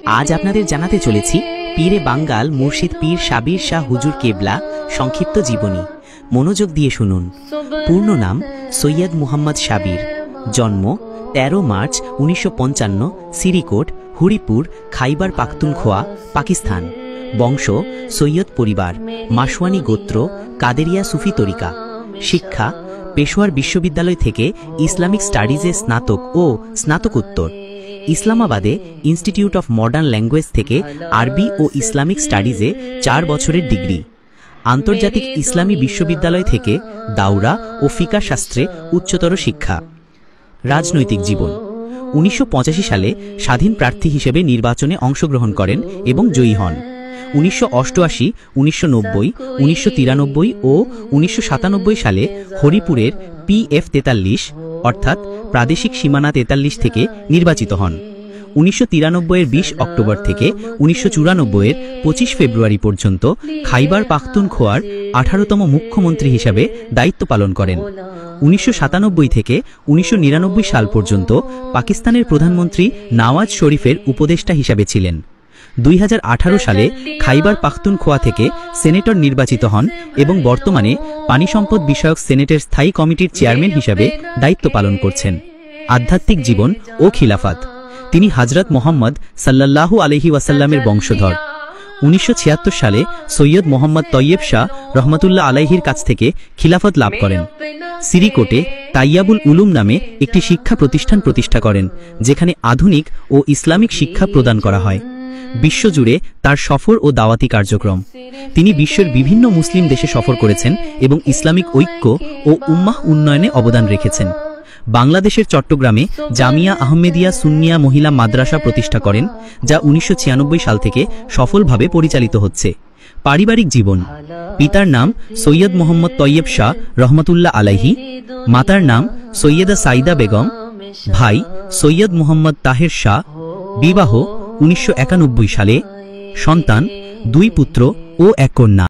আজ আপনাদের জানাতে চলেছি পীরে বাঙ্গাল মুর্শিদ পীর সাবির শাহ হুজুর কেবলা সংক্ষিপ্ত জীবনী। মনোযোগ দিয়ে শুনুন। পূর্ণ নাম সৈয়দ মুহাম্মদ সাবির। জন্ম 13 মার্চ 1955, সিরিকোট, হরিপুর, খাইবার পাখতুনখোয়া, পাকিস্তান। বংশ সৈয়দ পরিবার, মাসওয়ানি গোত্র, কাদেরিয়া সুফি তরিকা। শিক্ষা পেশোয়ার বিশ্ববিদ্যালয় থেকে ইসলামিক স্টাডিজে স্নাতক ও স্নাতকোত্তর। ইসলামাবাদে ইনস্টিটিউট অফ মডার্ন ল্যাঙ্গুয়েজ থেকে আরবি ও ইসলামিক স্টাডিজে 4 বছরের ডিগ্রি। আন্তর্জাতিক ইসলামী বিশ্ববিদ্যালয় থেকে দাওরা ও ফিকা শাস্ত্রে উচ্চতর শিক্ষা। রাজনৈতিক জীবন 1985 সালে স্বাধীন প্রার্থী হিসেবে নির্বাচনে অংশগ্রহণ করেন এবং জয়ী হন। 1988, 1990, 1993 ও 1997 সালে হরিপুরের PF 43 অর্থাৎ প্রাদেশিক সীমানা 43 থেকে নির্বাচিত হন। 1993 এর 20 অক্টোবর থেকে 1994 এর 25 ফেব্রুয়ারি পর্যন্ত খাইবার পাখতুনখোয়ার 18তম মুখ্যমন্ত্রী হিসাবে দায়িত্ব পালন করেন। 1997 থেকে 1999 সাল পর্যন্ত পাকিস্তানের প্রধানমন্ত্রী নওয়াজ শরীফের উপদেষ্টা হিসাবে ছিলেন। 2018 সালে খাইবার পাখতুনখোয়া থেকে সেনেটর নির্বাচিত হন এবং বর্তমানে পানি সম্পদ বিষয়ক সেনেটের স্থায়ী কমিটির চেয়ারম্যান হিসাবে দায়িত্ব পালন করছেন। আধ্যাত্মিক জীবন ও খিলাফত তিনি হযরত মুহাম্মদ সাল্লাল্লাহু আলাইহি ওয়াসাল্লামের বংশধর। 1976 সালে সৈয়দ মোহাম্মদ তৈয়ব শাহ রহমতুল্লাহ আলাইহির কাছ থেকে খিলাফত লাভ করেন। সিরিকোটে তাইয়াবুল উলুম নামে একটি শিক্ষা প্রতিষ্ঠান প্রতিষ্ঠা করেন, যেখানে আধুনিক ও ইসলামিক শিক্ষা প্রদান করা হয়। বিশ্বজুড়ে তার সফর ও দাওয়াতি কার্যক্রম। তিনি বিশ্বের বিভিন্ন মুসলিম দেশে সফর করেছেন এবং ইসলামিক ঐক্য ও উম্মাহ উন্নয়নে অবদান রেখেছেন। বাংলাদেশের চট্টগ্রামে জামিয়া আহমেদিয়া সুন্নিয়া মহিলা মাদ্রাসা প্রতিষ্ঠা করেন, যা 1996 সাল থেকে সফলভাবে পরিচালিত হচ্ছে। পারিবারিক জীবন পিতার নাম সৈয়দ মোহাম্মদ তৈয়ব শাহ রহমতুল্লাহ আলাইহি, মাতার নাম সৈয়দা সাইদা বেগম, ভাই সৈয়দ মোহাম্মদ তাহের শাহ। বিবাহ 1991 সালে। সন্তান 2 পুত্র ও 1 কন্যা।